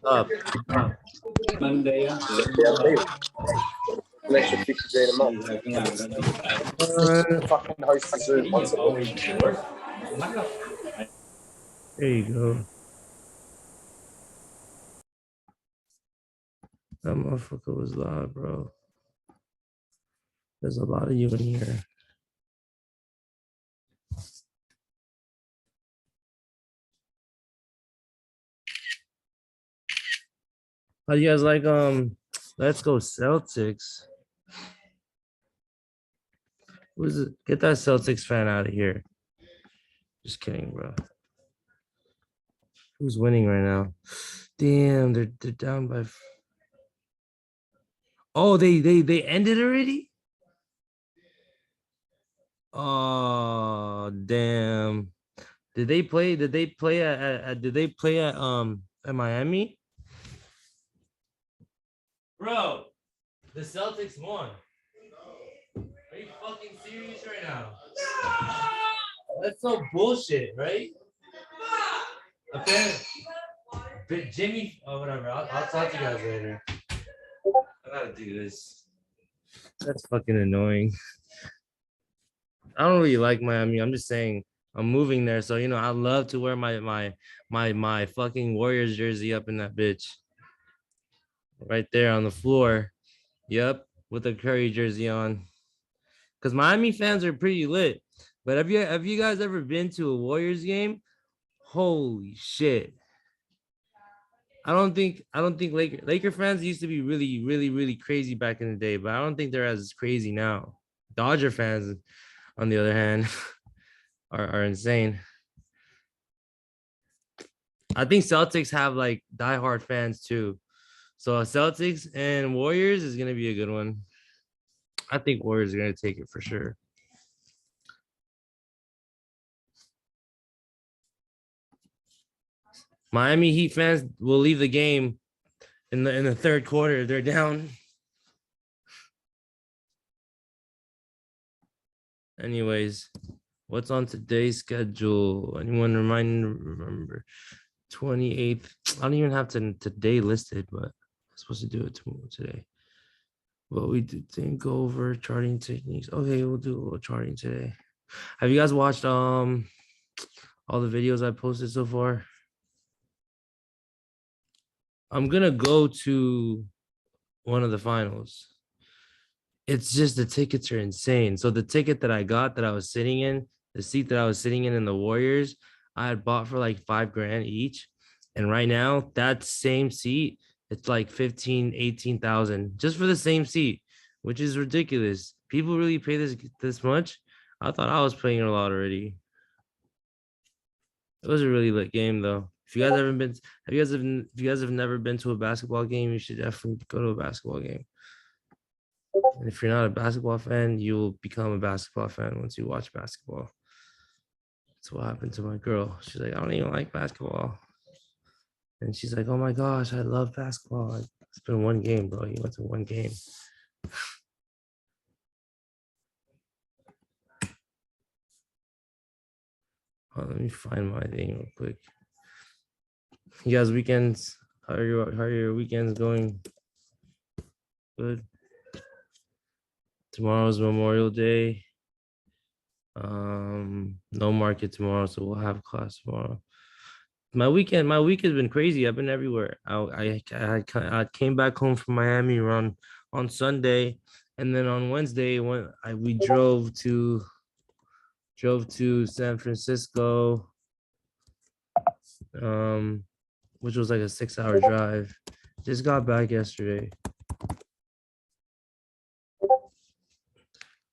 Up. Monday yan. An extra 50 grand a month. Fucking host the Zoom once a week. There you go. That motherfucker was live, bro. There's a lot of you in here. How do you guys like Let's Go Celtics? Who's it? Get that Celtics fan out of here. Just kidding, bro. Who's winning right now? Damn, they're down by. Oh, they ended already. Oh damn! Did they play? Did they play at Did they play at Miami? Bro, the Celtics won. Are you fucking serious right now? That's so bullshit, right? But Jimmy, oh whatever. I'll talk to you guys later. I gotta do this. That's fucking annoying. I don't really like Miami. I'm just saying I'm moving there, so you know I love to wear my fucking Warriors jersey up in that bitch. Right there on the floor. Yep, with the Curry jersey on. Cause Miami fans are pretty lit. But have you guys ever been to a Warriors game? Holy shit. I don't think Laker fans used to be really crazy back in the day, but I don't think they're as crazy now. Dodger fans, on the other hand, are insane. I think Celtics have like diehard fans too. So Celtics and Warriors is gonna be a good one. I think Warriors are gonna take it for sure. Miami Heat fans will leave the game in the third quarter. They're down. Anyways, what's on today's schedule? Anyone remember? 28th. I don't even have today listed, but I'm supposed to do it today. But we didn't go over charting techniques. Okay, we'll do a little charting today. Have you guys watched all the videos I posted so far? I'm gonna go to one of the finals. It's just the tickets are insane. So the ticket that I got that I was sitting in, the seat that I was sitting in the Warriors, I had bought for like $5,000 each. And right now, that same seat, it's like 15, 18,000 just for the same seat, which is ridiculous. People really pay this much. I thought I was playing a lot already. It was a really lit game though. If you guys haven't been, if you guys have never been to a basketball game, you should definitely go to a basketball game. And if you're not a basketball fan, you will become a basketball fan once you watch basketball. That's what happened to my girl. She's like, I don't even like basketball. And she's like, oh my gosh, I love basketball. It's been one game, bro. You went to one game. Let me find my thing real quick. You guys, weekends, how are your weekends going? Good. Tomorrow's Memorial Day. No market tomorrow, so we'll have class tomorrow. My week has been crazy. I've been everywhere. I came back home from Miami on Sunday, and then on Wednesday we drove to San Francisco, which was like a 6-hour drive. Just got back yesterday.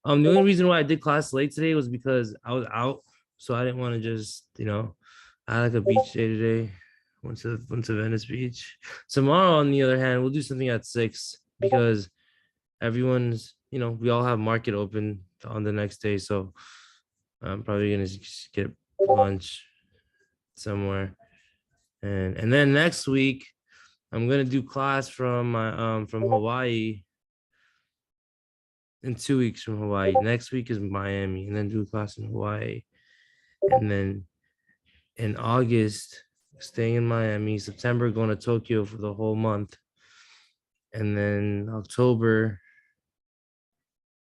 The only reason why I did class late today was because I was out, so I didn't want to just, I had like a beach day today. Went to Venice Beach. Tomorrow, on the other hand, we'll do something at 6 because everyone's, we all have market open on the next day, so I'm probably gonna just get lunch somewhere, and then next week I'm gonna do class from my from Hawaii. In 2 weeks from Hawaii. Next week is Miami, and then do a class in Hawaii. And then in August, staying in Miami. September, going to Tokyo for the whole month. And then October,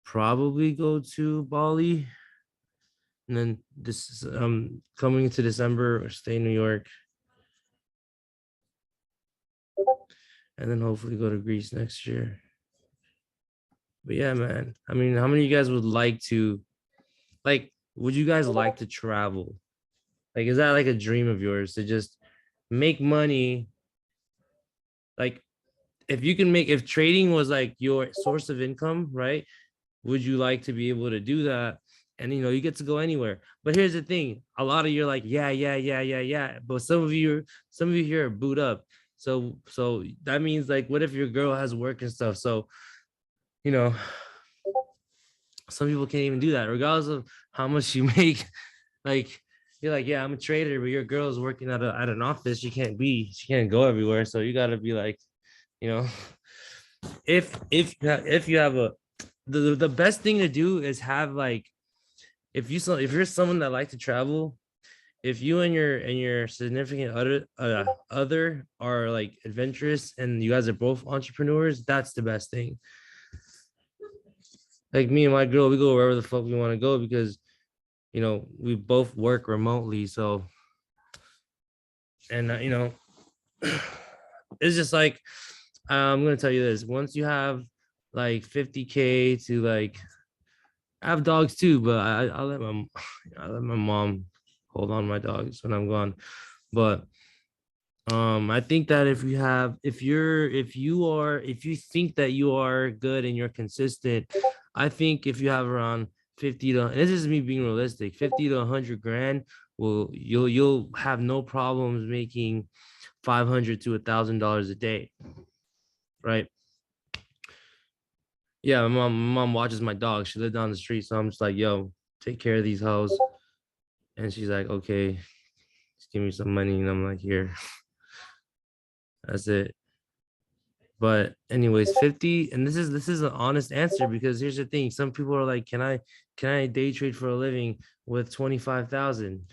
probably go to Bali. And then this coming into December, stay in New York. And then hopefully go to Greece next year. But yeah, man. I mean, how many of you guys would like to, like, would you guys like to travel? Like, is that like a dream of yours to just make money? Like, if you can make, if trading was like your source of income, right? Would you like to be able to do that? And you get to go anywhere. But here's the thing: a lot of you are like, yeah, yeah, yeah, yeah, yeah. But some of you here are boot up. So that means like, what if your girl has work and stuff? So you know, some people can't even do that, regardless of how much you make. Like, you're like, yeah, I'm a trader, but your girl is working at an office. She can't go everywhere. So you gotta be like, you know, if you have a the best thing to do is have like, if you're someone that like to travel, if you and your significant other are like adventurous and you guys are both entrepreneurs, that's the best thing. Like me and my girl, we go wherever the fuck we want to go because we both work remotely. So, and it's just like, I'm gonna tell you this: once you have like 50K to like, I have dogs too, but I let my mom hold on to my dogs when I'm gone. But I think that if you think that you are good and you're consistent, I think if you have around 50 to, and this is me being realistic, 50 to 100 grand, you'll have no problems making $500 to $1,000 a day, right? Yeah, my mom watches my dog. She lived down the street, so I'm just like, yo, take care of these hoes. And she's like, okay, just give me some money, and I'm like, here. That's it. But anyways, 50, and this is an honest answer, because here's the thing: some people are like, can I day trade for a living with 25,000?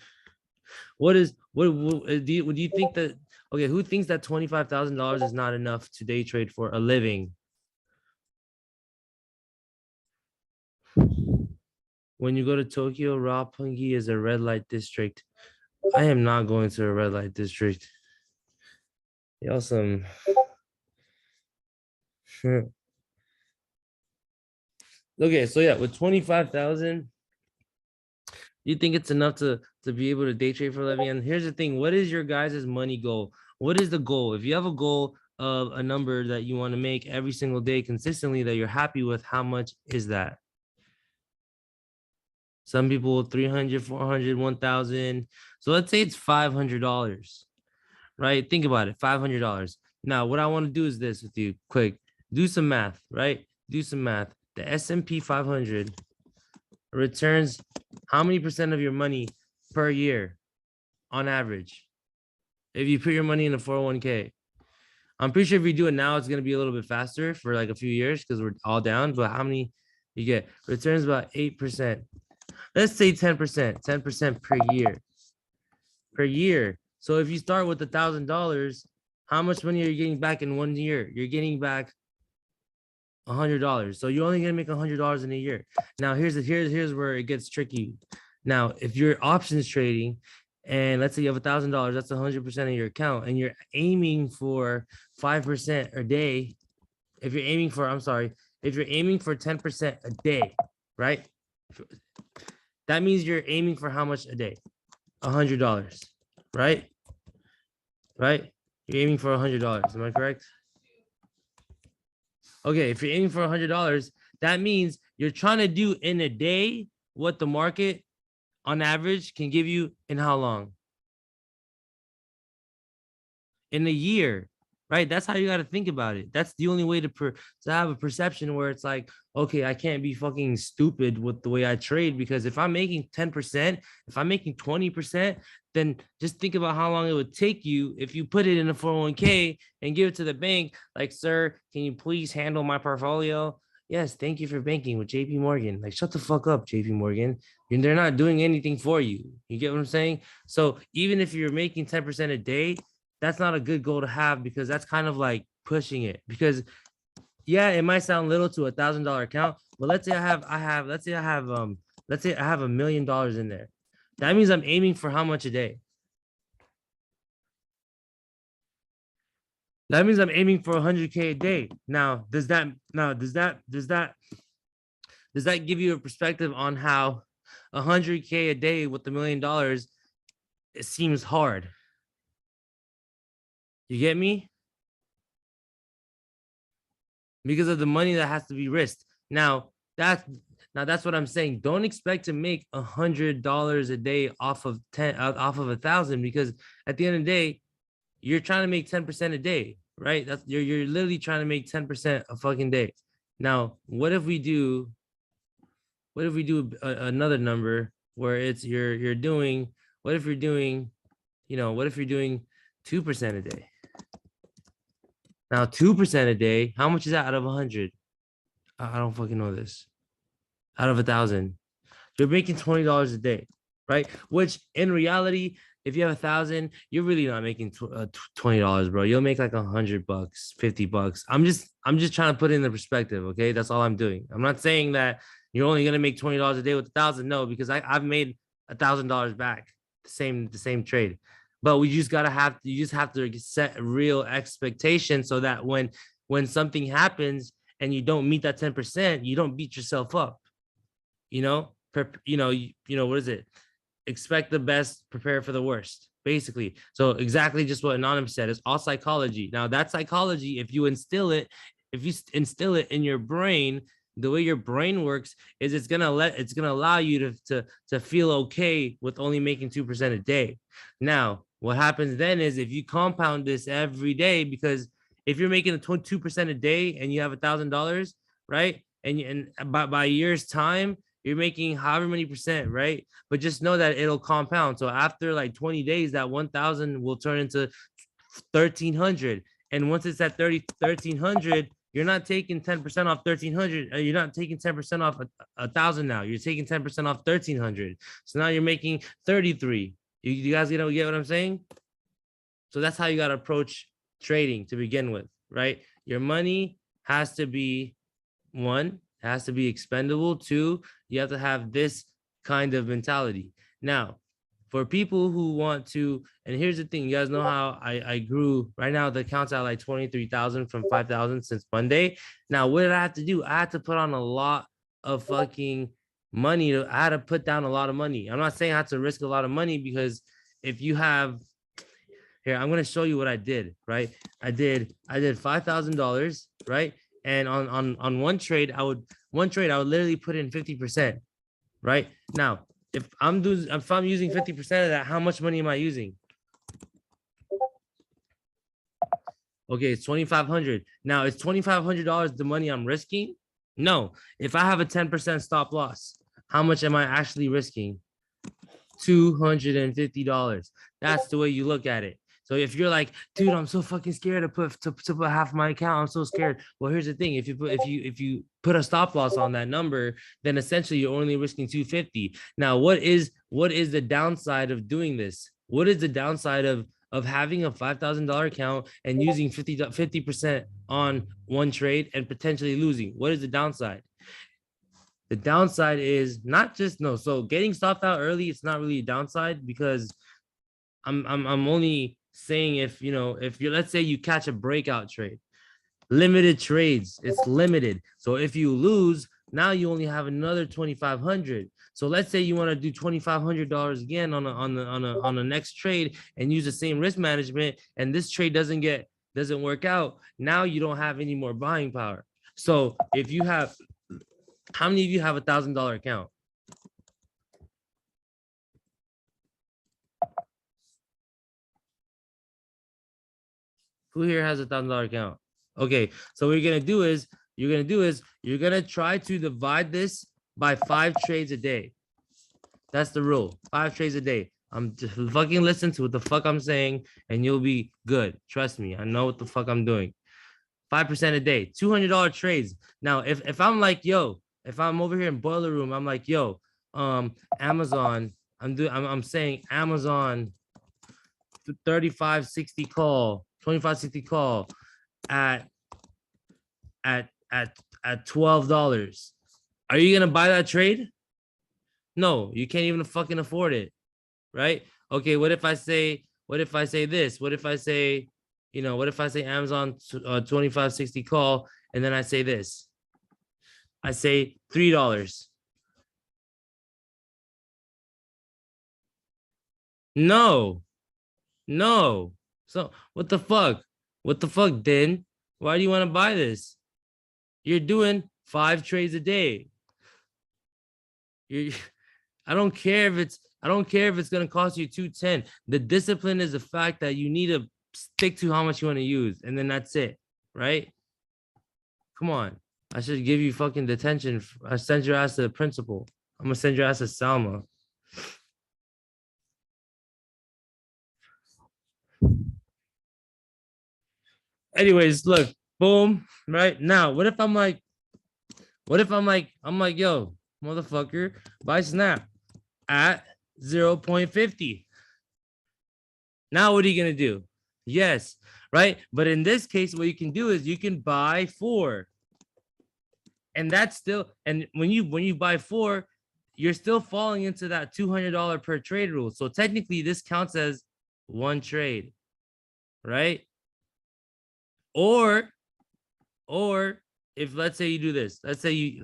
Would you think that, okay, who thinks that $25,000 is not enough to day trade for a living? When you go to Tokyo, Roppongi is a red light district. I am not going to a red light district. Y'all some. Okay, so yeah, with 25,000, you think it's enough to be able to day trade for a living? And here's the thing: what is your guys' money goal? What is the goal? If you have a goal of a number that you want to make every single day consistently that you're happy with, how much is that? Some people 300, 400, 1,000. So let's say it's $500, right? Think about it, $500. Now, what I want to do is this with you, quick. Do some math, right? Do some math. The S&P 500 returns how many percent of your money per year on average? If you put your money in a 401k, I'm pretty sure if you do it now, it's going to be a little bit faster for like a few years because we're all down. But how many you get? Returns about 8%. Let's say 10%, 10% per year. Per year. So if you start with $1,000, how much money are you getting back in 1 year? You're getting back $100. So you're only gonna make $100 in a year. Now here's where it gets tricky. Now, if you're options trading, and let's say you have $1,000, that's 100% of your account, and you're aiming for 5% a day. If you're aiming for 10% a day, right? That means you're aiming for how much a day? $100, right? Right? You're aiming for $100. Am I correct? Okay, if you're aiming for $100, that means you're trying to do in a day what the market on average can give you in how long? In a year, right? That's how you got to think about it. That's the only way to have a perception where it's like, okay, I can't be fucking stupid with the way I trade, because if I'm making 10%, if I'm making 20%, then just think about how long it would take you if you put it in a 401k and give it to the bank. Like, sir, can you please handle my portfolio? Yes, thank you for banking with JP Morgan. Like, shut the fuck up, JP Morgan. They're not doing anything for you. You get what I'm saying? So even if you're making 10% a day, that's not a good goal to have because that's kind of like pushing it. Because yeah, it might sound little to $1,000 account, but let's say I have $1 million in there. That means I'm aiming for how much a day? That means I'm aiming for 100K a day. Now, does that give you a perspective on how 100K a day with $1 million, it seems hard? You get me? Because of the money that has to be risked. That's what I'm saying. Don't expect to make $100 a day off of 1,000, because at the end of the day, you're trying to make 10% a day, right? You're literally trying to make 10% a fucking day. Now, what if we do another number where it's you're doing, what if you're doing, what if you're doing 2% a day? Now, 2% a day, how much is that out of 100? I don't fucking know this. Out of 1,000, you're making $20 a day, right? Which in reality, if you have 1,000, you're really not making $20, bro. You'll make like $100, $50. I'm just trying to put it in the perspective. Okay, that's all I'm doing. I'm not saying that you're only gonna make $20 a day with 1,000. No, because I've made $1,000 back the same trade. But you just have to set real expectations so that when something happens and you don't meet that 10%, you don't beat yourself up. What is it? Expect the best, prepare for the worst, basically. So exactly just what Anonymous said, is all psychology. Now that psychology, if you instill it in your brain, the way your brain works is it's gonna allow you to feel okay with only making 2% a day. Now, what happens then is if you compound this every day, because if you're making 2% a day and you have $1,000, right? And by a year's time, you're making however many percent, right? But just know that it'll compound. So after like 20 days, that 1,000 will turn into 1,300. And once it's at 1,300, you're not taking 10% off 1,300. You're not taking 10% off 1,000 now. You're taking 10% off 1,300. So now you're making 33. You guys get what I'm saying? So that's how you got to approach trading to begin with, right? Your money has to be, one, has to be expendable. Two, you have to have this kind of mentality. Now, for people who want to, and here's the thing, you guys know how I grew. Right now, the account's at like 23,000 from 5,000 since Monday. Now, what did I have to do? I had to put on a lot of fucking money. I had to put down a lot of money. I'm not saying I had to risk a lot of money, because if you have, here, I'm going to show you what I did, right? I did $5,000, right? And on one trade, I would literally put in 50%, right? Now, if I'm using 50% of that, how much money am I using? Okay, it's 2,500. Now, is $2,500 the money I'm risking? No. If I have a 10% stop loss, how much am I actually risking? $250. That's the way you look at it. So if you're like, dude, I'm so fucking scared to put half my account, I'm so scared. Well, here's the thing: if you put a stop loss on that number, then essentially you're only risking 250. Now, what is the downside of doing this? What is the downside of having a $5,000 account and using 50% on one trade and potentially losing? What is the downside? The downside is not just no. So getting stopped out early, it's not really a downside, because I'm only saying if you're, let's say you catch a breakout trade, limited trades, it's limited. So if you lose, now you only have another 2,500. So let's say you want to do $2,500 again on the next trade and use the same risk management, and this trade doesn't work out. Now you don't have any more buying power. So if you have, how many of you have $1,000 account? Who here has $1,000 account? Okay, so what you're gonna do is you're gonna try to divide this by 5 trades a day. That's the rule. 5 trades a day. I'm just fucking listen to what the fuck I'm saying, and you'll be good. Trust me, I know what the fuck I'm doing. 5% a day, $200 trades. Now, if I'm like, yo, if I'm over here in Boiler Room, I'm like, yo, Amazon, I'm saying Amazon 3560 call, 2560 call at $12. Are you gonna buy that trade? No, you can't even fucking afford it, right? Okay, what if I say this? What if I say, what if I say Amazon 2560 call, and then I say this? I say $3. No. So what the fuck? What the fuck, then? Why do you want to buy this? You're doing 5 trades a day. I don't care if it's gonna cost you 210. The discipline is the fact that you need to stick to how much you want to use, and then that's it, right? Come on. I should give you fucking detention. I send your ass to the principal. I'm gonna send your ass to Salma. Anyways, look, boom, right? Now, what if I'm like, yo, motherfucker, buy Snap at 0.50. Now, what are you gonna do? Yes, right? But in this case, what you can do is you can buy 4. And that's still, and when you buy 4, you're still falling into that $200 per trade rule. So technically, this counts as 1 trade, right? Or if, let's say you do this, let's say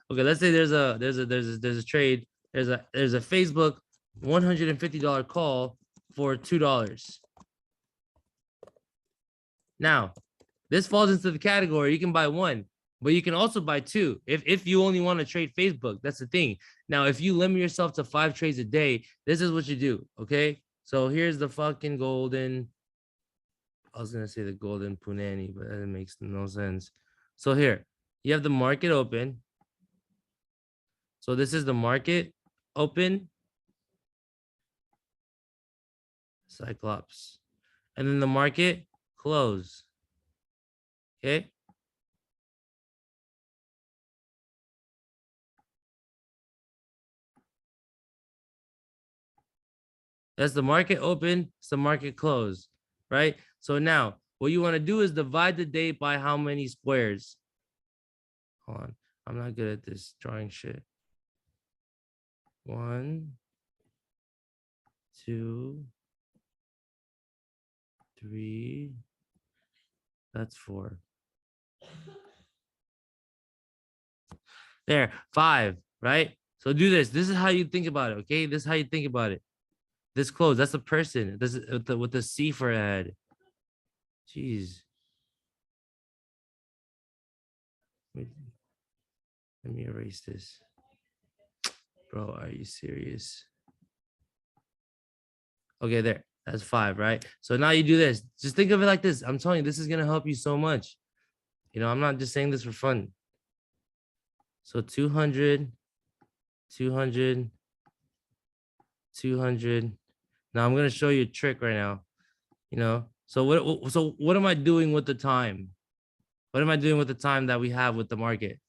there's a trade, there's a Facebook $150 call for $2. Now, this falls into the category, you can buy 1, but you can also buy 2 if you only want to trade Facebook. That's the thing. Now, if you limit yourself to 5 trades a day, this is what you do, okay? So here's the fucking golden, I was gonna say the golden punani, but that makes no sense. So here, you have the market open. So this is the market open, Cyclops, and then the market close. Okay. That's the market open, it's the market close, right? So now what you want to do is divide the day by how many squares. Hold on, I'm not good at this drawing shit. 1, 2, 3, that's 4. There, 5, right? So do this. This is how you think about it, okay? This is how you think about it. This close, that's a person. This is with the C for a head. Jeez. Let me erase this. Bro, are you serious? Okay, there. That's 5, right? So now you do this. Just think of it like this. I'm telling you, this is going to help you so much. I'm not just saying this for fun. So 200, 200, 200. Now I'm going to show you a trick right now. So what am I doing with the time? What am I doing with the time that we have with the market?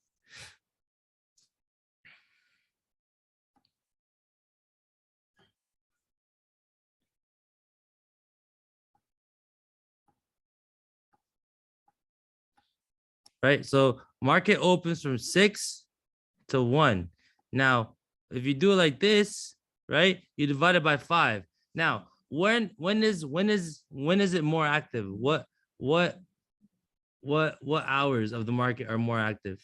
Right? So market opens from 6 to 1. Now, if you do it like this, right? You divide it by 5. Now, when is it more active? What hours of the market are more active?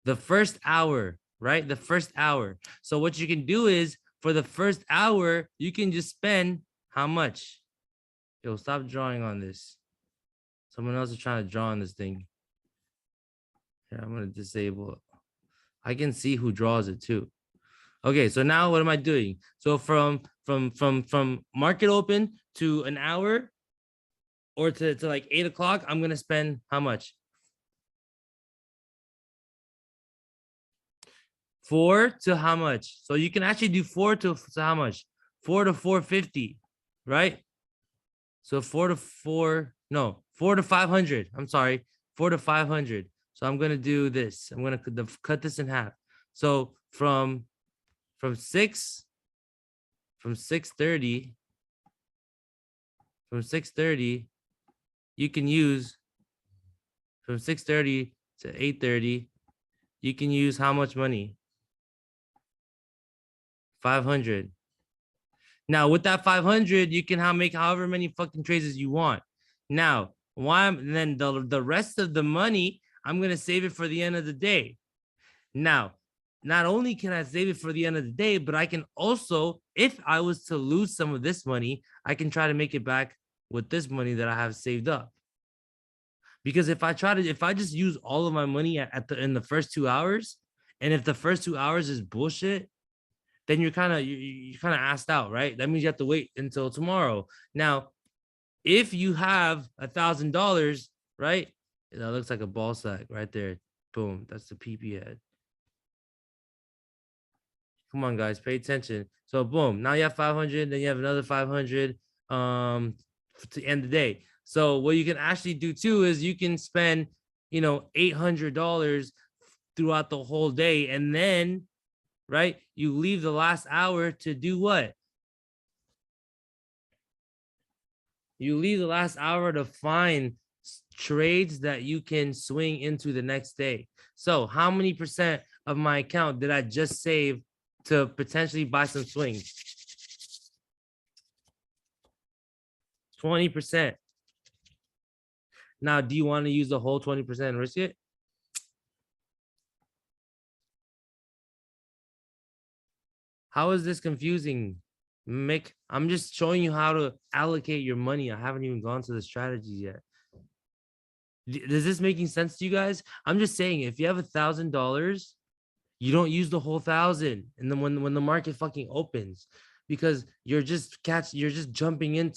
The first hour, right? The first hour. So what you can do is for the first hour, you can just spend how much? Yo, stop drawing on this. Someone else is trying to draw on this thing. Here, I'm gonna disable it. I can see who draws it too. Okay, so now what am I doing? So from market open to an hour or to like 8 o'clock, I'm gonna spend how much? 4 to how much? So you can actually do 4 to how much? 4 to 450, right? So 4 to 4 No, 4 to 500. I'm sorry, 4 to 500. So I'm gonna do this. I'm gonna cut this in half. So from 6:30 from 6:30 you can use from 6:30 to 8:30 you can use how much money? 500. Now with that 500 you can make however many fucking trades as you want. Now then the rest of the money I'm gonna save it for the end of the day. Now not only can I save it for the end of the day, but I can also, if I was to lose some of this money, I can try to make it back with this money that I have saved up. Because if I just use all of my money in the first 2 hours, and if the first 2 hours is bullshit, then you're kind of asked out, right? That means you have to wait until tomorrow. Now, if you have $1,000, right? That looks like a ball sack right there. Boom, that's the PP head. Come on, guys, pay attention. So boom, now you have 500, then you have another 500 to end the day. So what you can actually do too is you can spend, $800 throughout the whole day, and then, right, you leave the last hour to do what? You leave the last hour to find trades that you can swing into the next day. So how many percent of my account did I just save to potentially buy some swings? 20%. Now, do you want to use the whole 20% and risk it? How is this confusing, Mick? I'm just showing you how to allocate your money. I haven't even gone to the strategies yet. Is this making sense to you guys? I'm just saying, if you have $1,000, you don't use the whole 1,000, and then when the market fucking opens, because you're just jumping in.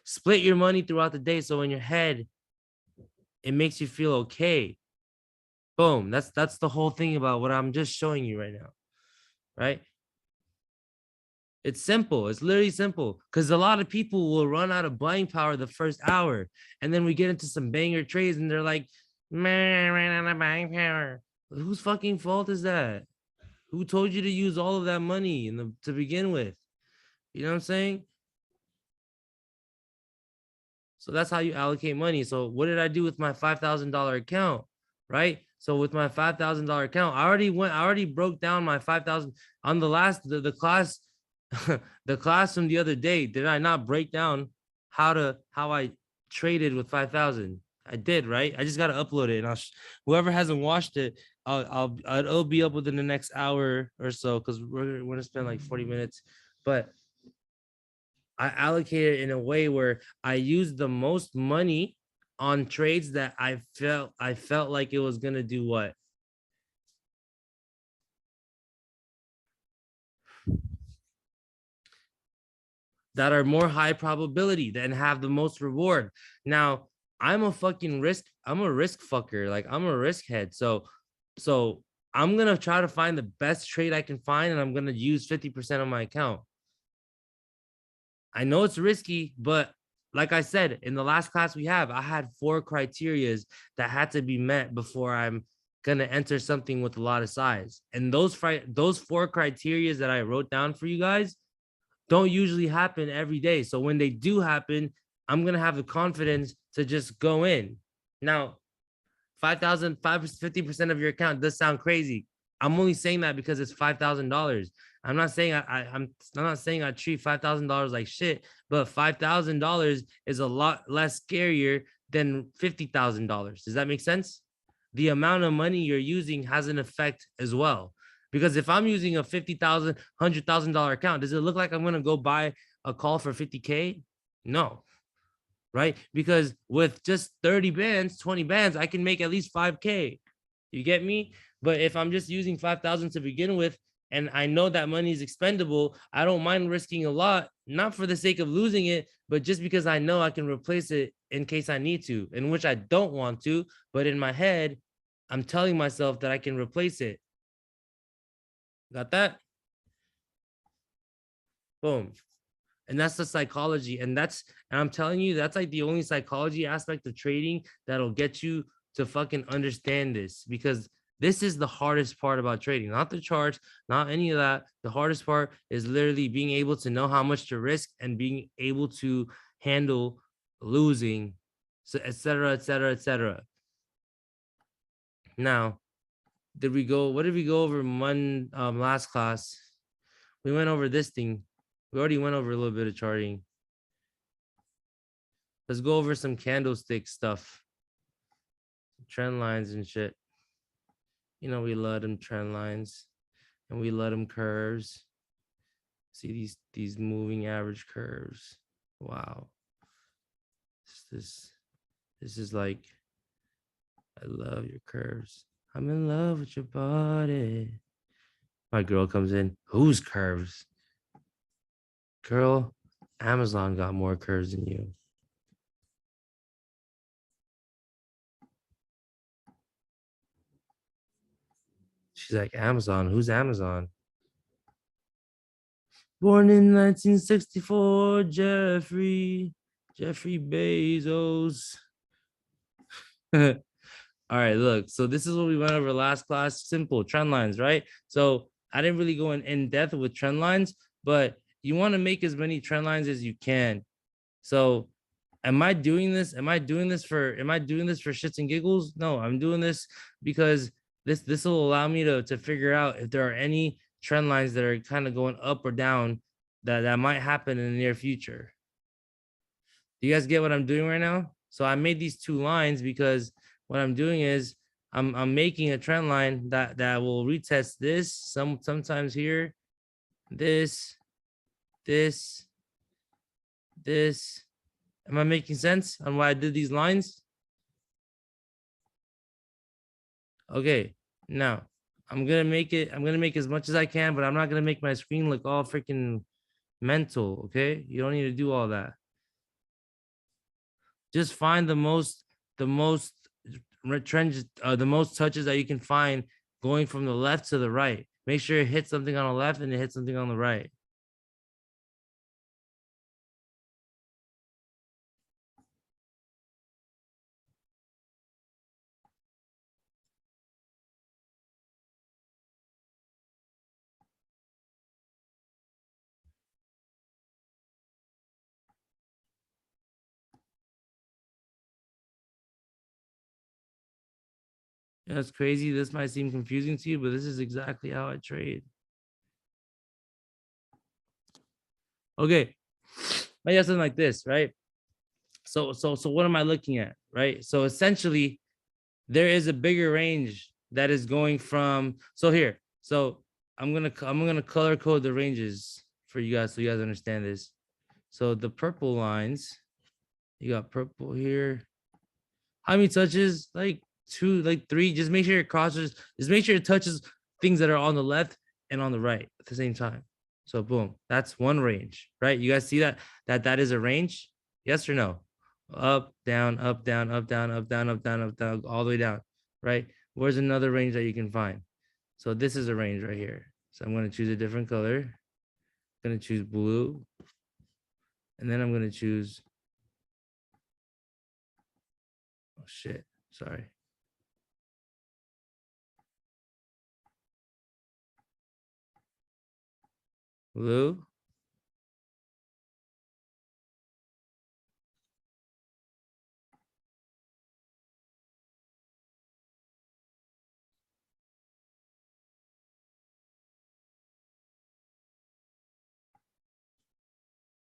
Split your money throughout the day, so in your head, it makes you feel okay. Boom. That's the whole thing about what I'm just showing you right now, right? It's simple. It's literally simple, because a lot of people will run out of buying power the first hour, and then we get into some banger trades, and they're like, "Man, I ran out of buying power." Whose fucking fault is that? Who told you to use all of that money to begin with? You know what I'm saying? So that's how you allocate money. So what did I do with my $5,000 account, right? So with my $5,000 account, I already broke down my 5,000 on the class, the class from the other day. Did I not break down how I traded with 5,000? I did, right? I just got to upload it, and whoever hasn't watched it, it'll be up within the next hour or so, because we're gonna spend like 40 minutes, but I allocate it in a way where I use the most money on trades that I felt like it was gonna do what? That are more high probability and have the most reward. Now, I'm a risk fucker. Like, I'm a risk head. So I'm gonna try to find the best trade I can find, and I'm gonna use 50% of my account. I know it's risky, but like I said, in the last class I had 4 criterias that had to be met before I'm gonna enter something with a lot of size. And those 4 criterias that I wrote down for you guys don't usually happen every day. So when they do happen, I'm gonna have the confidence to just go in. Now, 5,000, 50% of your account does sound crazy. I'm only saying that because it's $5,000. I'm not saying I'm not saying I treat $5,000 like shit, but $5,000 is a lot less scarier than $50,000. Does that make sense? The amount of money you're using has an effect as well. Because if I'm using a $50,000, $100,000 account, does it look like I'm gonna go buy a call for 50K? No. Right? Because with just 30 bands, 20 bands, I can make at least 5K. You get me? But if I'm just using 5,000 to begin with, and I know that money is expendable, I don't mind risking a lot, not for the sake of losing it, but just because I know I can replace it in case I need to, in which I don't want to, but in my head, I'm telling myself that I can replace it. Got that? Boom. And that's the psychology. And I'm telling you, that's like the only psychology aspect of trading that'll get you to fucking understand this, because this is the hardest part about trading, not the charts, not any of that. The hardest part is literally being able to know how much to risk and being able to handle losing, so et cetera, et cetera, et cetera. Now, what did we go over last class? We went over this thing. We already went over a little bit of charting. Let's go over some candlestick stuff. Trend lines and shit. You know, we love them trend lines and we love them curves. See these moving average curves. Wow. This is like, I love your curves. I'm in love with your body. My girl comes in. Whose curves? Girl, Amazon got more curves than you. She's like, Amazon? Who's Amazon? Born in 1964, Jeffrey Bezos. All right, look. So this is what we went over last class. Simple trend lines, right? So I didn't really go in depth with trend lines, but you want to make as many trend lines as you can. So am I doing this? Am I doing this for shits and giggles? No, I'm doing this because this will allow me to figure out if there are any trend lines that are kind of going up or down that might happen in the near future. Do you guys get what I'm doing right now? So I made these two lines because what I'm doing is I'm making a trend line that will retest this sometimes here, this. Am I making sense on why I did these lines? Okay, now I'm gonna make as much as I can, but I'm not gonna make my screen look all freaking mental. Okay, you don't need to do all that. Just find the most trends, the most touches that you can find going from the left to the right. Make sure it hits something on the left and it hits something on the right. That's crazy. This might seem confusing to you, but this is exactly how I trade. Okay, I got something like this, right? So what am I looking at, right? So essentially, there is a bigger range that is going from. So here, so I'm gonna color code the ranges for you guys so you guys understand this. So the purple lines, you got purple here. How many touches? Like 2, like 3. Just make sure it crosses. Just make sure it touches things that are on the left and on the right at the same time. So boom, that's one range, right? You guys see that is a range? Yes or no? Up, down, up, down, up, down, up, down, up, down, up, down, all the way down, right? Where's another range that you can find? So this is a range right here. So I'm going to choose a different color. I'm going to choose blue. And then I'm going to choose, oh shit, sorry. Blue.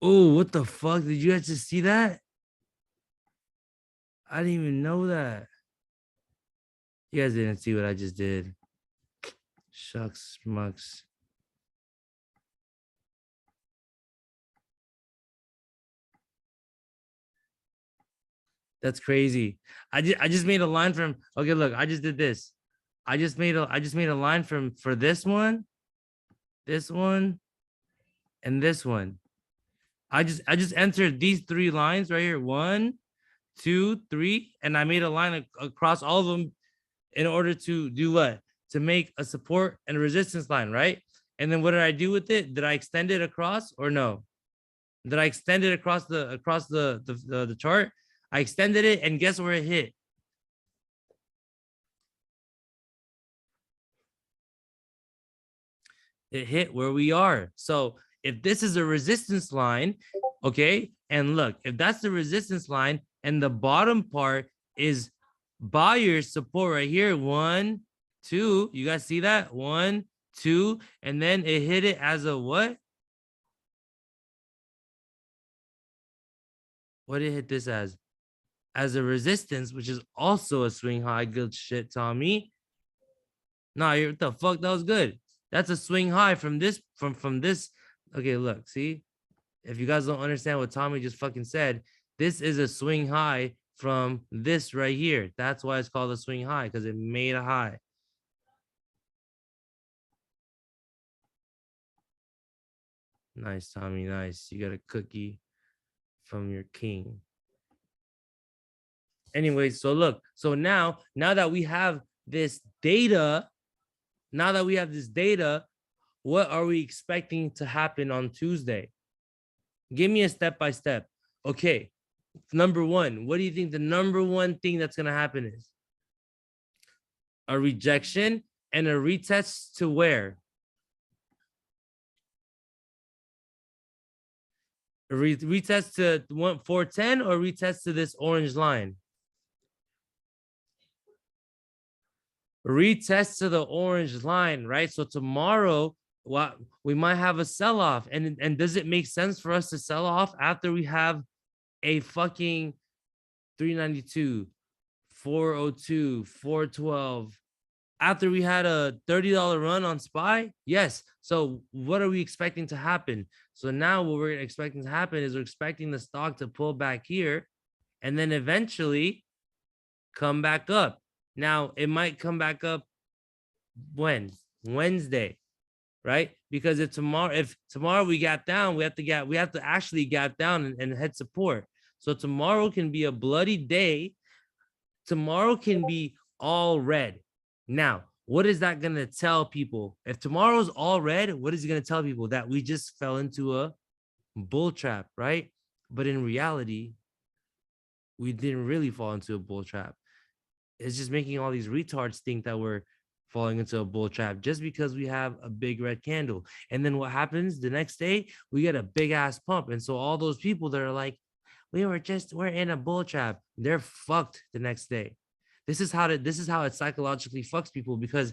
Oh, what the fuck? Did you guys just see that? I didn't even know that. You guys didn't see what I just did. Shucks, mucks. That's crazy. I just made a line from, okay, look, I just did this. I just made a line for this one, and this one. I just entered these 3 lines right here. 1, 2, 3, and I made a line across all of them in order to do what? To make a support and a resistance line, right? And then what did I do with it? Did I extend it across or no? that I extended across the chart. I extended it, and guess where it hit? It hit where we are. So if this is a resistance line, okay, and look, if that's the resistance line and the bottom part is buyer support right here, 1, 2, you guys see that? 1, 2, and then it hit it as a what? What did it hit this as? As a resistance, which is also a swing high. Good shit, Tommy. Nah, you're what the fuck? That was good. That's a swing high from this, from this. Okay, look, see? If you guys don't understand what Tommy just fucking said, this is a swing high from this right here. That's why it's called a swing high, because it made a high. Nice, Tommy, nice. You got a cookie from your king. Anyway, so look, so now that we have this data, what are we expecting to happen on Tuesday? Give me a step by step. Okay, number one, what do you think the number one thing that's going to happen is? A rejection and a retest to where? A retest to 410 or retest to this orange line? Retest to the orange line, right? So tomorrow, what we might have a sell-off, and does it make sense for us to sell off after we have a fucking 392, 402, 412, after we had a $30 run on SPY? Yes. So what are we expecting to happen? So now what we're expecting to happen is we're expecting the stock to pull back here and then eventually come back up. Now it might come back up when? Wednesday, right? Because if tomorrow we gap down, we have to actually gap down and hit support. So tomorrow can be a bloody day. Tomorrow can be all red. Now, what is that going to tell people? If tomorrow's all red, what is it going to tell people? That we just fell into a bull trap, right? But in reality, we didn't really fall into a bull trap. It's just making all these retards think that we're falling into a bull trap just because we have a big red candle. And then what happens the next day? We get a big ass pump. And so all those people that are like, we're in a bull trap, they're fucked the next day. This is how it psychologically fucks people, because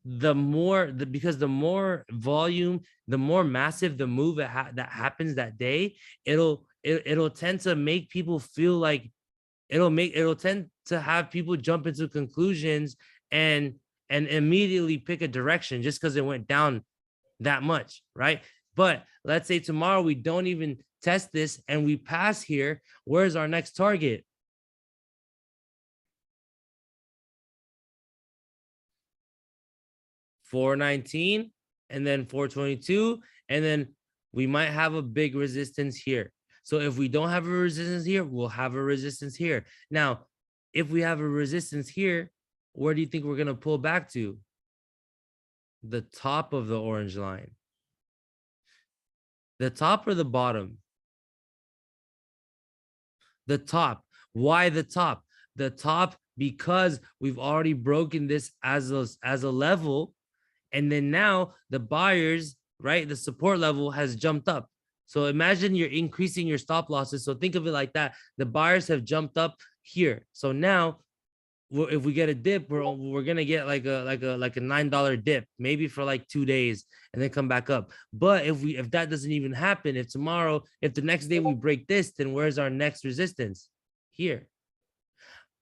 the more volume, the more massive the move that happens that day, it'll tend to make people feel like it'll tend to have people jump into conclusions and immediately pick a direction just because it went down that much, right? But let's say tomorrow we don't even test this and we pass here. Where's our next target? $419 and then $422, and then we might have a big resistance here. So if we don't have a resistance here, we'll have a resistance here. Now, if we have a resistance here, where do you think we're going to pull back to? The top of the orange line. The top or the bottom? The top. Why the top? The top because we've already broken this as a level, and then now the buyers, right, the support level has jumped up. So imagine you're increasing your stop losses. So think of it like that. The buyers have jumped up here. So now if we get a dip, we're gonna get like a $9 dip, maybe for like 2 days, and then come back up. But if that doesn't even happen, if the next day we break this, then where's our next resistance? Here.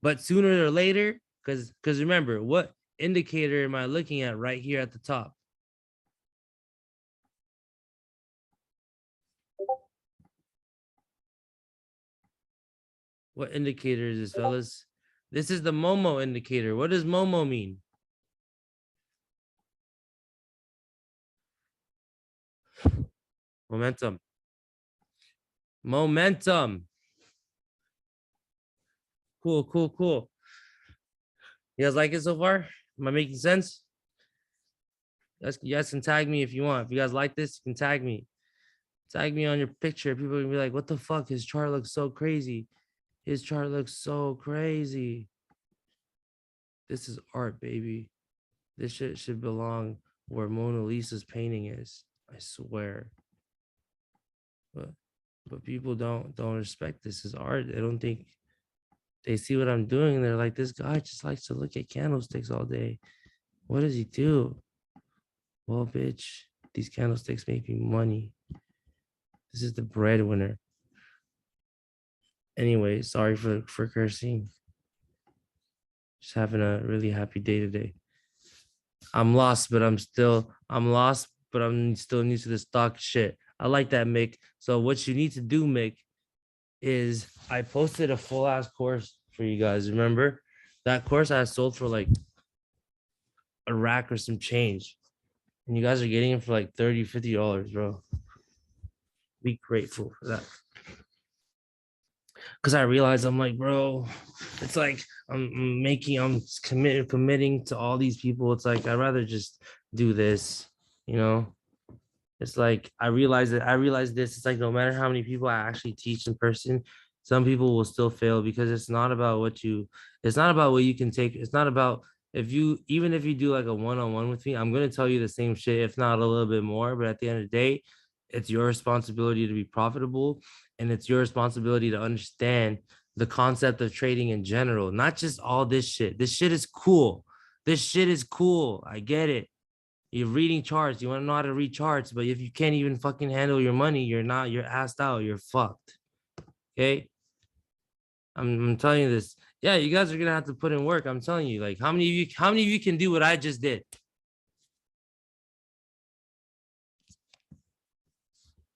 But sooner or later, because remember, what indicator am I looking at right here at the top? What indicator is this, fellas? This is the Momo indicator. What does Momo mean? Momentum. Momentum. Cool. You guys like it so far? Am I making sense? You guys can tag me if you want. If you guys like this, you can tag me. Tag me on your picture. People are gonna be like, what the fuck? His chart looks so crazy. His chart looks so crazy. This is art, baby. This shit should belong where Mona Lisa's painting is. I swear. But people don't respect this as art. They don't think they see what I'm doing. They're like, this guy just likes to look at candlesticks all day. What does he do? Well, bitch, these candlesticks make me money. This is the breadwinner. Anyway, sorry for cursing. Just having a really happy day today. I'm lost, but I'm still new to this stock shit. I like that, Mick. So what you need to do, Mick, is I posted a full ass course for you guys. Remember that course I sold for like a rack or some change, and you guys are getting it for like $30-$50, bro. Be grateful for that. Because I realized I'm like, bro, it's like I'm committing to all these people. It's like I'd rather just do this, you know. It's like I realized this. It's like no matter how many people I actually teach in person, some people will still fail because it's not about what you can take. It's not about even if you do like a one-on-one with me, I'm gonna tell you the same shit, if not a little bit more. But at the end of the day, it's your responsibility to be profitable, and it's your responsibility to understand the concept of trading in general, not just all this shit. This shit is cool. I get it. You're reading charts. You want to know how to read charts, but if you can't even fucking handle your money, you're assed out. You're fucked. Okay. I'm telling you this. Yeah, you guys are gonna have to put in work. I'm telling you, like, how many of you can do what I just did?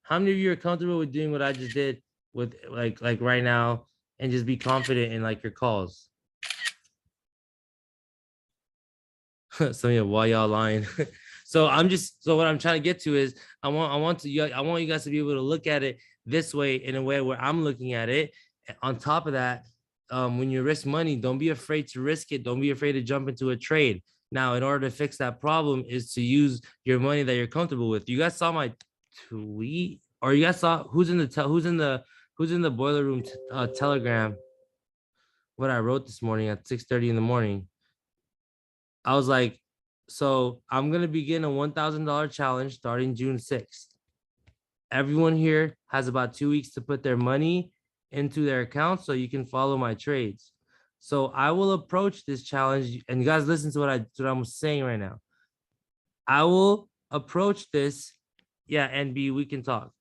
How many of you are comfortable with doing what I just did with like right now and just be confident in like your calls? Some of you, why y'all lying? So what I'm trying to get to is I want you guys to be able to look at it this way, in a way where I'm looking at it. On top of that, when you risk money, don't be afraid to risk it. Don't be afraid to jump into a trade. Now, in order to fix that problem is to use your money that you're comfortable with. You guys saw my tweet, or you guys saw who's in the boiler room telegram, what I wrote this morning at 6:30 in the morning. I was like, so I'm going to begin a $1,000 challenge starting June 6th. Everyone here has about 2 weeks to put their money into their account so you can follow my trades. So I will approach this challenge, and you guys listen to what I'm saying right now. I will approach this. Yeah, NB, we can talk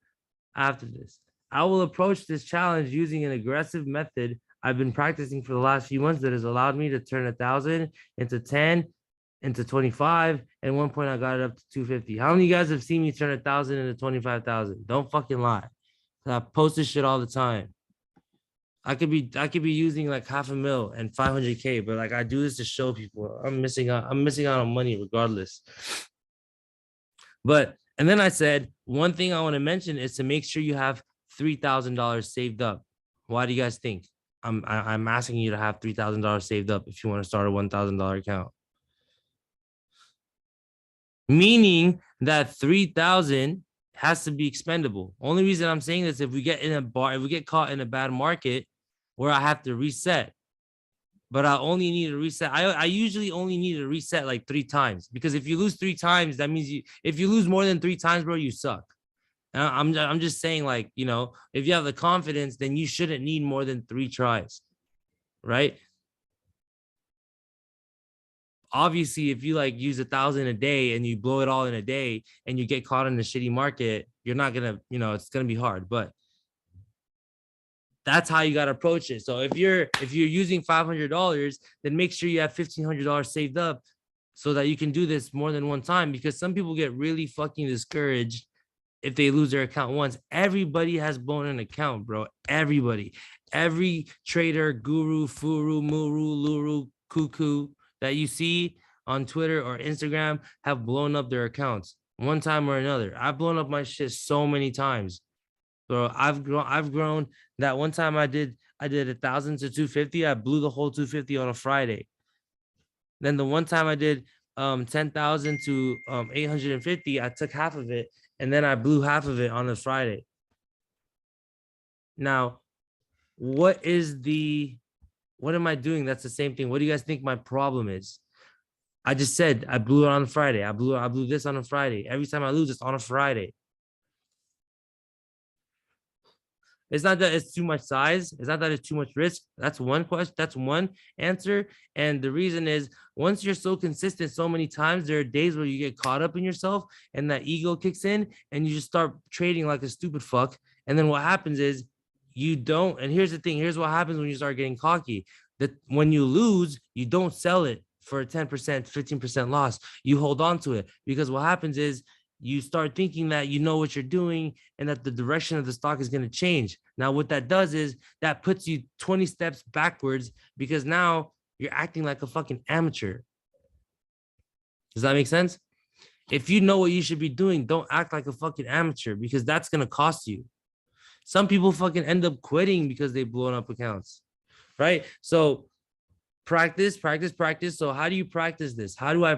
after this. I will approach this challenge using an aggressive method I've been practicing for the last few months that has allowed me to turn 1,000 into 10 into 25. At one point I got it up to 250. How many of you guys have seen me turn 1,000 into 25,000? Don't fucking lie. I post this shit all the time. I could be using like $500,000 and 500K, but like I do this to show people I'm missing out on money regardless. And then I said, one thing I want to mention is to make sure you have $3,000 saved up. Why do you guys think? I'm asking you to have $3,000 saved up if you want to start a $1,000 account. Meaning that 3,000 has to be expendable. Only reason I'm saying this, if we get caught in a bad market where I have to reset, but I only need to reset. I usually only need to reset like 3 times, because if you lose 3 times, that means if you lose more than 3 times, bro, you suck. And I'm just saying, like, you know, if you have the confidence, then you shouldn't need more than 3 tries, right? Obviously, if you like use 1,000 a day and you blow it all in a day and you get caught in a shitty market, you're not gonna, you know, it's gonna be hard. But that's how you gotta approach it. So if you're using $500, then make sure you have $1,500 saved up so that you can do this more than one time, because some people get really fucking discouraged if they lose their account once. Everybody has blown an account, bro. Everybody, every trader, guru, furu, muru, luru, cuckoo that you see on Twitter or Instagram have blown up their accounts one time or another. I've blown up my shit so many times, bro. I've grown. That one time I did 1,000 to 250. I blew the whole 250 on a Friday. Then the one time I did 10,000 to 850, I took half of it and then I blew half of it on the Friday. Now, what am I doing? That's the same thing. What do you guys think my problem is? I just said I blew it on Friday. I blew this on a Friday. Every time I lose, it's on a Friday. It's not that it's too much size. It's not that it's too much risk. That's one question. That's one answer. And the reason is once you're so consistent so many times, there are days where you get caught up in yourself and that ego kicks in and you just start trading like a stupid fuck. And then what happens is you don't. And here's the thing. Here's what happens when you start getting cocky. That when you lose, you don't sell it for a 10%, 15% loss. You hold on to it because what happens is you start thinking that you know what you're doing and that the direction of the stock is going to change. Now, what that does is that puts you 20 steps backwards because now you're acting like a fucking amateur. Does that make sense? If you know what you should be doing, don't act like a fucking amateur because that's going to cost you. Some people fucking end up quitting because they blown up accounts, right? So practice. So how do you practice this? How do I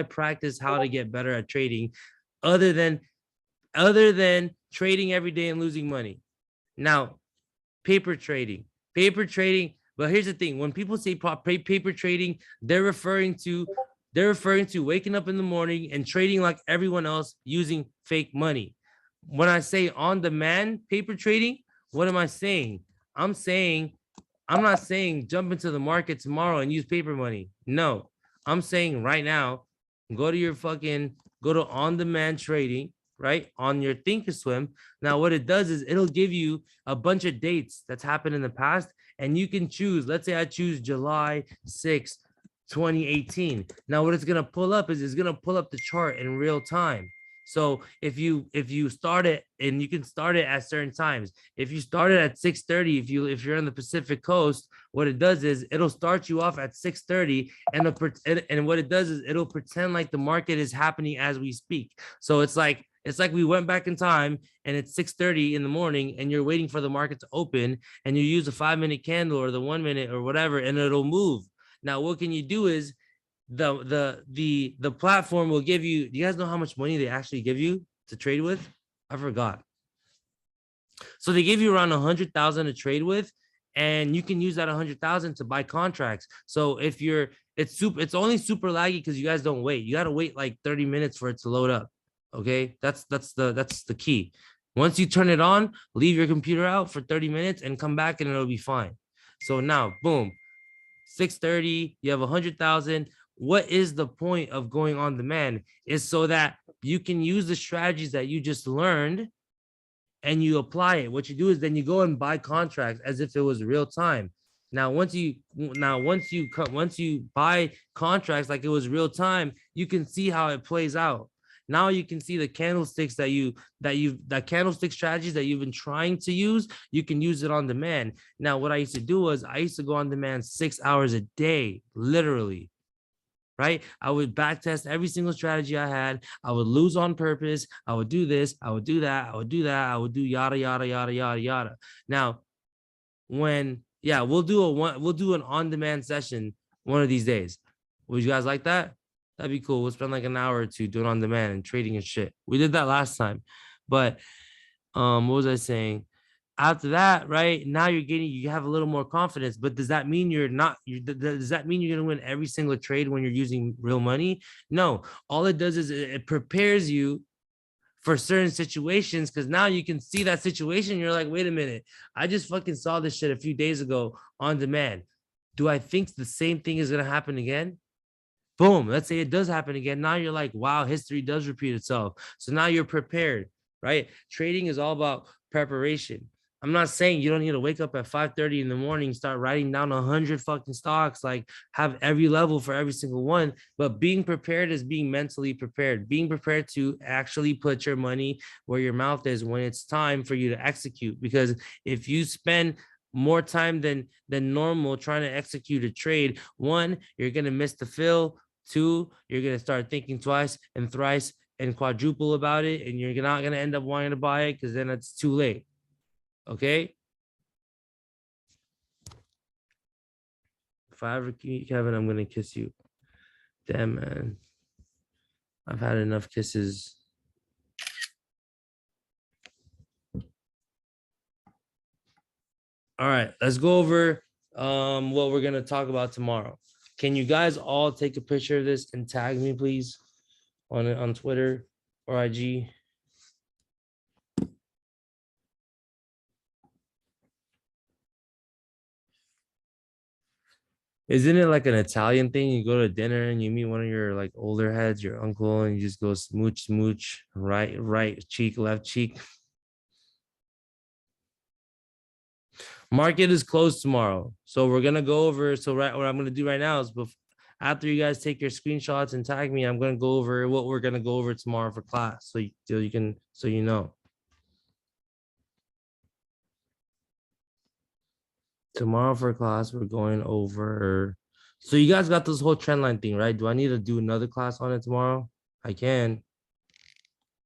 practice how to get better at trading other than trading every day and losing money? Now, paper trading. But here's the thing. When people say paper trading, they're referring to waking up in the morning and trading like everyone else using fake money. When I say on-demand paper trading, what am I saying? I'm not saying jump into the market tomorrow and use paper money. No, I'm saying right now, go to on-demand trading, right? On your Thinkorswim. Now, what it does is it'll give you a bunch of dates that's happened in the past, and you can choose. Let's say I choose July 6th, 2018. Now, what it's gonna pull up is it's gonna pull up the chart in real time. So if you start it, and you can start it at certain times. If you start it at 6:30, if you're on the Pacific Coast, what it does is it'll start you off at 6:30, and what it does is it'll pretend like the market is happening as we speak. So it's like we went back in time and it's 6:30 in the morning and you're waiting for the market to open and you use a 5-minute candle or the 1 minute or whatever and it'll move. Now what can you do is the platform will give you. Do you guys know how much money they actually give you to trade with? I forgot. So they give you around 100,000 to trade with, and you can use that 100,000 to buy contracts. So if it's only super laggy because you guys don't wait. You got to wait like 30 minutes for it to load up. Okay, that's the key. Once you turn it on, leave your computer out for 30 minutes and come back and it'll be fine. So now, boom, 6:30, you have 100,000. What is the point of going on demand? Is so that you can use the strategies that you just learned and you apply it. What you do is then you go and buy contracts as if it was real time. Now, once you buy contracts like it was real time, you can see how it plays out. Now you can see the candlesticks that candlestick strategies that you've been trying to use, you can use it on demand. Now, what I used to do was I used to go on demand 6 hours a day, literally. Right? I would backtest every single strategy I had. I would lose on purpose. I would do this. I would do that. I would do that. I would do yada, yada, yada, yada, yada. Now, we'll do an on-demand session one of these days. Would you guys like that? That'd be cool. We'll spend like an hour or two doing on demand and trading and shit. We did that last time. But what was I saying? After that, right now you have a little more confidence, but does that mean does that mean you're going to win every single trade when you're using real money? No, all it does is it prepares you for certain situations because now you can see that situation. You're like, wait a minute, I just fucking saw this shit a few days ago on demand. Do I think the same thing is going to happen again? Boom, let's say it does happen again. Now you're like, wow, history does repeat itself. So now you're prepared, right? Trading is all about preparation. I'm not saying you don't need to wake up at 5:30 in the morning, start writing down 100 fucking stocks, like have every level for every single one. But being prepared is being mentally prepared, being prepared to actually put your money where your mouth is when it's time for you to execute. Because if you spend more time than normal trying to execute a trade, one, you're going to miss the fill. Two, you're going to start thinking twice and thrice and quadruple about it. And you're not going to end up wanting to buy it because then it's too late. Okay. If I ever meet Kevin, I'm gonna kiss you. Damn, man. I've had enough kisses. All right, let's go over what we're gonna talk about tomorrow. Can you guys all take a picture of this and tag me, please, on Twitter or IG? Isn't it like an Italian thing? You go to dinner and you meet one of your like older heads, your uncle, and you just go smooch, smooch, right cheek, left cheek. Market is closed tomorrow. So we're gonna go over. So what I'm gonna do right now is after you guys take your screenshots and tag me, I'm gonna go over what we're gonna go over tomorrow for class. So you can so you know. Tomorrow for class, we're going over. So you guys got this whole trend line thing, right? Do I need to do another class on it tomorrow? I can.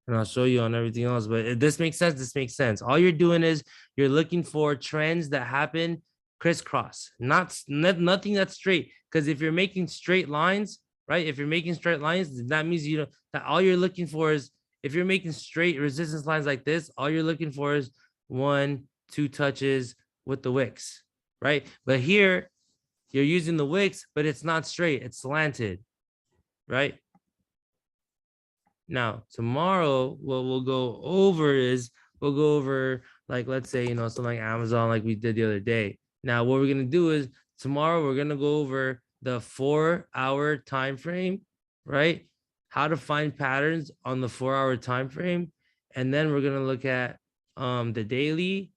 And I'll show you on everything else. But if this makes sense, this makes sense. All you're doing is you're looking for trends that happen crisscross, nothing that's straight. Because if you're making straight lines, right? If you're making straight lines, that means you know that all you're looking for is if you're making straight resistance lines like this, all you're looking for is 1, 2 touches with the wicks, right? But here you're using the wicks, but it's not straight, it's slanted, right? Now, tomorrow, what we'll go over is we'll go over, like, let's say, something like Amazon, like we did the other day. Now, what we're gonna do is tomorrow we're gonna go over the 4-hour time frame, right? How to find patterns on the 4-hour time frame, and then we're gonna look at the daily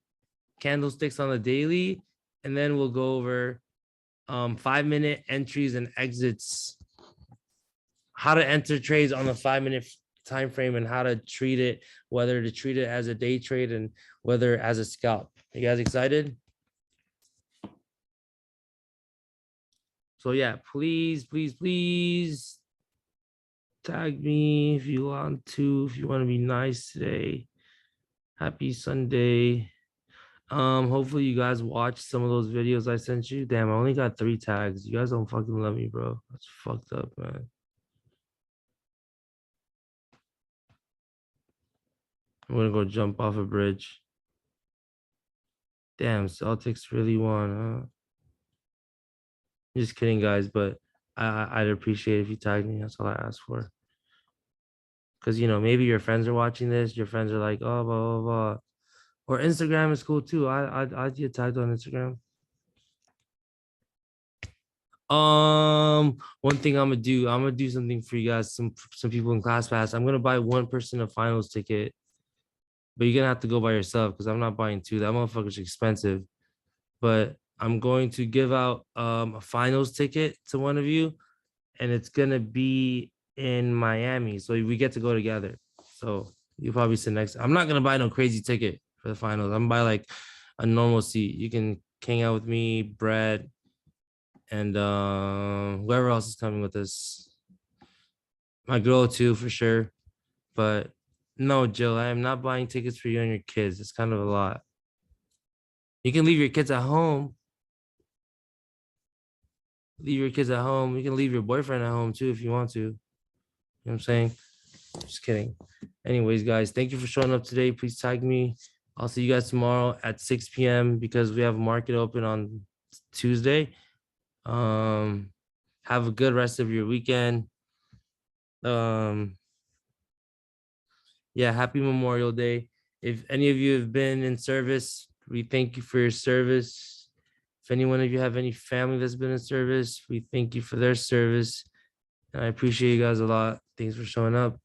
candlesticks on the daily, and then we'll go over 5-minute entries and exits, how to enter trades on the 5-minute time frame and how to treat it, whether to treat it as a day trade and whether as a scalp. You guys excited? So yeah, please, please, please tag me if you want to, if you want to be nice today. Happy Sunday. Hopefully you guys watched some of those videos I sent you. Damn, I only got 3 tags. You guys don't fucking love me, bro. That's fucked up, man. I'm gonna go jump off a bridge. Damn, Celtics really won, huh? Just kidding, guys, but I'd appreciate if you tag me. That's all I ask for. Because, maybe your friends are watching this. Your friends are like, oh, blah, blah, blah. Or Instagram is cool too. I'd get tagged on Instagram. One thing I'm gonna do something for you guys. Some people in ClassPass. I'm gonna buy one person a finals ticket, but you're gonna have to go by yourself because I'm not buying 2. That motherfucker's expensive. But I'm going to give out a finals ticket to one of you, and it's gonna be in Miami. So we get to go together. So you'll probably sit next. I'm not gonna buy no crazy ticket for the finals. I'm gonna buy like a normal seat. You can hang out with me, Brad, and whoever else is coming with us. My girl too, for sure. But no, Jill, I am not buying tickets for you and your kids. It's kind of a lot. You can leave your kids at home. Leave your kids at home. You can leave your boyfriend at home too if you want to. You know what I'm saying? Just kidding. Anyways, guys, thank you for showing up today. Please tag me. I'll see you guys tomorrow at 6 p.m. because we have market open on Tuesday. Have a good rest of your weekend. Yeah, happy Memorial Day. If any of you have been in service, we thank you for your service. If any one of you have any family that's been in service, we thank you for their service. And I appreciate you guys a lot. Thanks for showing up.